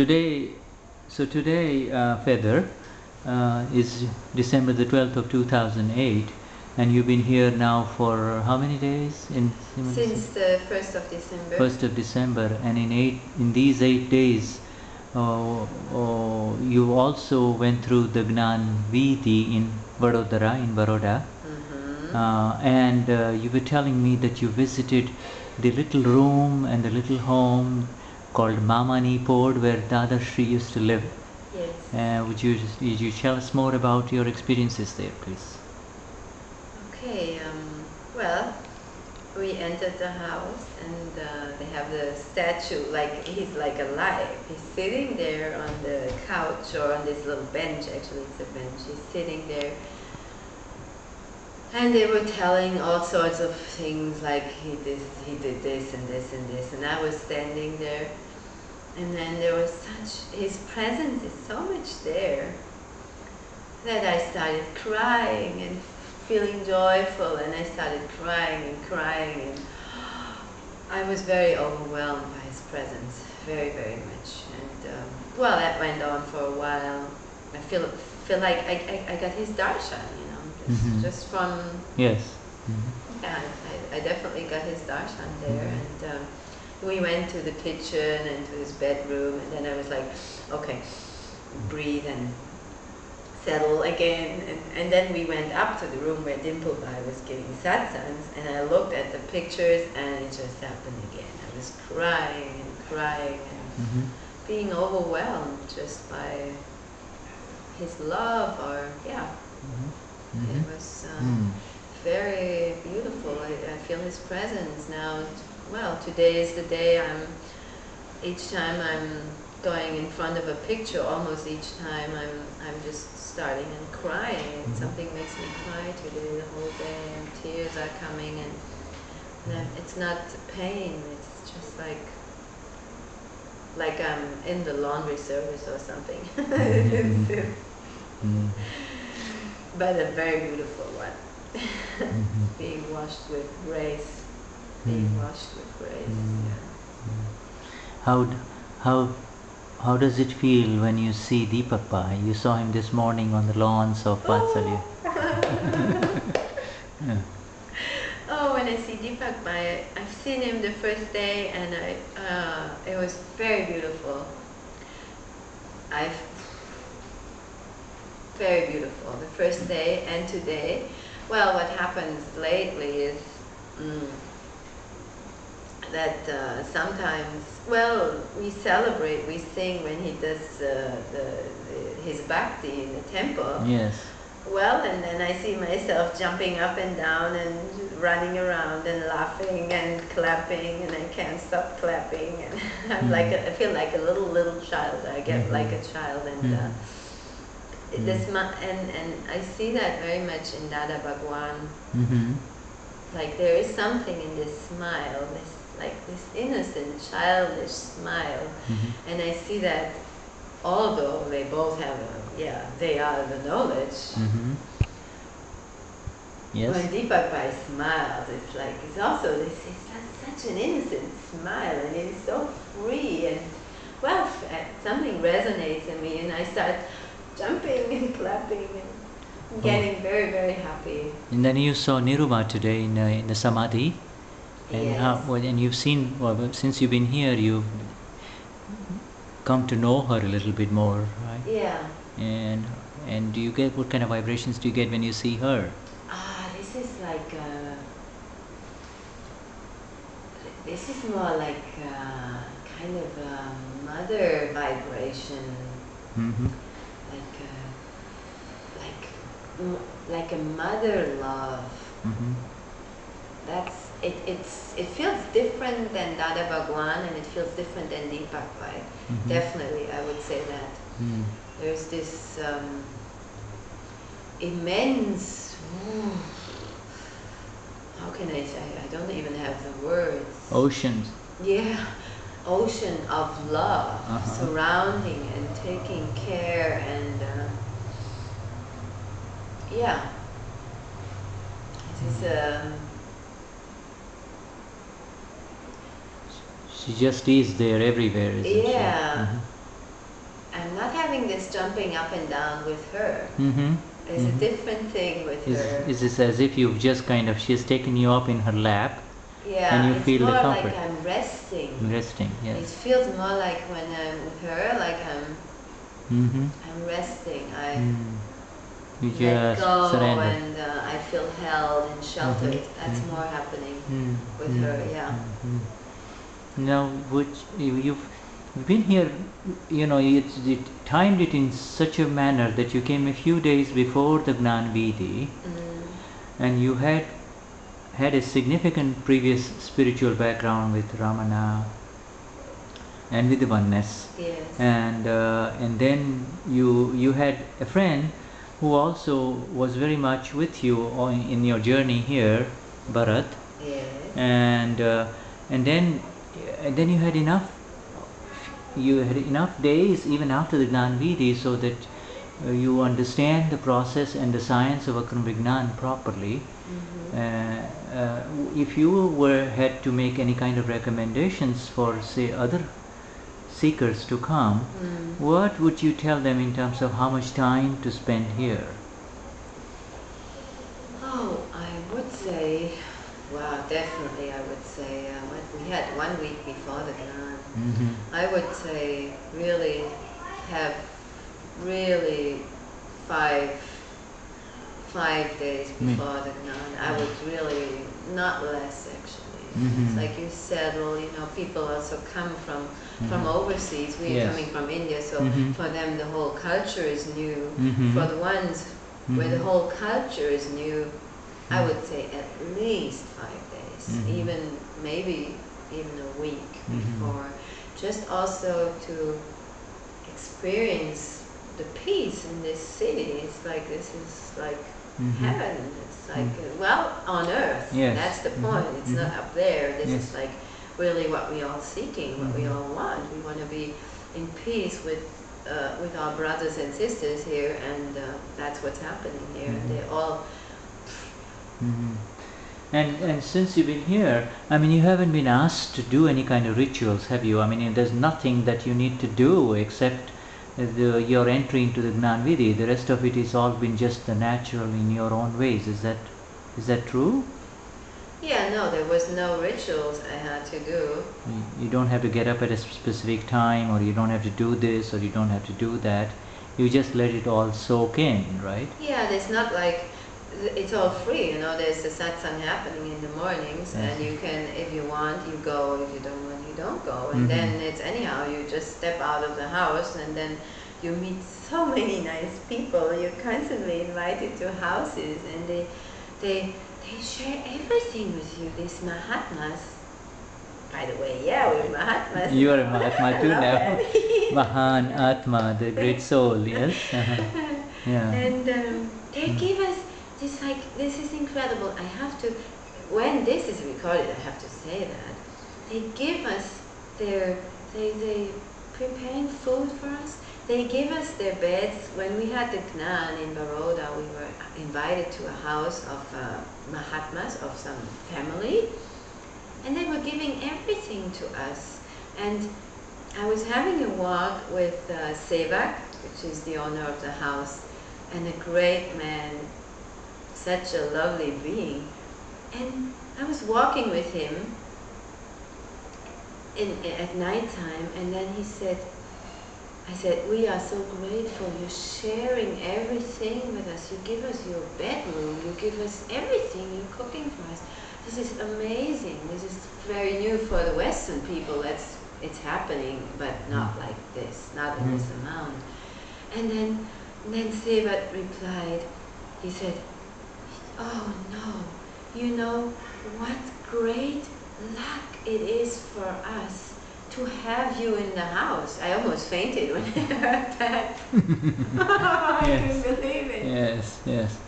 today, Feather, is December the 12th of 2008, and you've been here now for how many days? Since the 1st of December. 1st of December, and in these 8 days, you also went through the Gnan Vidhi in Baroda. And you were telling me that you visited the little room and the little home called Mamani Pod where Dada Shri used to live. Yes. Would you tell us more about your experiences there, please? Okay, well, we entered the house and they have the statue, like he's like alive. He's sitting there on the couch or on this little bench, actually it's a bench. He's sitting there. And they were telling all sorts of things like he did this and this and this, and I was standing there, and then there was his presence is so much there that I started crying and feeling joyful, and I started crying and I was very overwhelmed by his presence, very, very much. And well, that went on for a while. I feel like I got his darshan, just from... Yes. Yeah, I definitely got his darshan there, and we went to the kitchen and to his bedroom, and then I was like, okay, breathe and settle again, and then we went up to the room where Deepakbhai was giving satsangs, and I looked at the pictures, and it just happened again. I was crying and being overwhelmed just by his love, or it was very beautiful. I feel his presence now. Well, today is the day each time I'm going in front of a picture, almost each time I'm just starting and crying. Something makes me cry today the whole day, and tears are coming, and it's not pain, it's just like I'm in the laundry service or something. But a very beautiful one. Being washed with grace. Being washed with grace. Yeah. How does it feel when you see Deepakbhai? You saw him this morning on the lawns of Vatsalya. Yeah. Oh, when I see Deepakbhai, I've seen him the first day, and it was very beautiful. Very beautiful, the first day and today. Well, what happens lately is that sometimes, well, we celebrate, we sing when he does his bhakti in the temple. Yes. Well, and then I see myself jumping up and down and running around and laughing and clapping, and I can't stop clapping, and I'm I feel like a little child. I get like a child, and and I see that very much in Dada Bhagwan. Like there is something in this smile, this innocent, childish smile, and I see that although they both have they are the knowledge. Yes. When Deepakbhai smiles, it's also such an innocent smile, and it's so free, and well, something resonates in me, and I start jumping and clapping and getting very, very happy. And then you saw Niruma today in the Samadhi, and yes. And you've seen, since you've been here, you've come to know her a little bit more, right? Yeah. And do you get, what kind of vibrations do you get when you see her? This is like this is more like kind of a mother vibration, like a mother love. That's it. It feels different than Dada Bhagwan, and it feels different than Deepakbhai. Definitely, I would say that. There's this immense. How can I say? I don't even have the words. Oceans. Yeah, ocean of love surrounding and taking care, and yeah, it is. She just is there everywhere, isn't yeah. she? jumping up and down with her. Mm-hmm. It's a different thing with her. Is this as if you've just she's taken you up in her lap? Yeah, and you it's feel more the comfort. like I'm resting. Resting, yes. It feels more like when I'm with her, like I'm resting. You let just go surrender. and I feel held and sheltered. That's more happening with her, yeah. Now, you've been here, you know, it timed it in such a manner that you came a few days before the Gnan Vidhi, and you had a significant previous spiritual background with Ramana and with the oneness. Yes. And then you had a friend who also was very much with you in your journey here, Bharat. Yes. And then you had enough. You had enough days even after the Gnan Vidhi, so that you understand the process and the science of Akram Vignan properly. If you had to make any kind of recommendations for, say, other seekers to come, what would you tell them in terms of how much time to spend here? Oh, I would say, wow, definitely I would say, we had 1 week before the Gnan. I would say really have five days before the Gnan. I would really, not less actually. It's like you said, well, you know, people also come from overseas. We are coming from India, so for them the whole culture is new. For the ones where the whole culture is new, I would say at least 5 days, even maybe even a week before, just also to experience the peace in this city. It's like this is like heaven. It's like well, on earth. Yes. That's the point. It's not up there. This is like really what we all seeking, what we all want. We want to be in peace with our brothers and sisters here, and that's what's happening here. And they're all. And since you've been here, I mean, you haven't been asked to do any kind of rituals, have you? I mean, there's nothing that you need to do except your entry into the Gnan Vidhi. The rest of it is all been just the natural in your own ways. Is that true? Yeah, no, there was no rituals I had to do. You don't have to get up at a specific time, or you don't have to do this, or you don't have to do that. You just let it all soak in, right? Yeah, it's not like it's all free, you know. There's the satsang happening in the mornings, and you can, if you want, you go. If you don't want, you don't go. And then it's anyhow, you just step out of the house, and then you meet so many nice people. You're constantly invited to houses, and they share everything with you. These Mahatmas. By the way, yeah, we're Mahatmas. You are a Mahatma too now. Mahan Atma, the great soul, yes. Yeah. And they give us this, like, this is incredible. I have to, when this is recorded, I have to say that they give us they preparing food for us. They give us their beds. When we had the Gnan in Baroda, we were invited to a house of Mahatmas, of some family, and they were giving everything to us. And I was having a walk with Sevak, which is the owner of the house, and a great man, such a lovely being. And I was walking with him at night time, and then I said, we are so grateful. You're sharing everything with us. You give us your bedroom. You give us everything. You're cooking for us. This is amazing. This is very new for the Western people. It's happening, but not like this, not in this amount. And then Sevat replied, he said, oh no, you know what great luck it is for us to have you in the house. I almost fainted when I heard that. I couldn't believe it. Yes.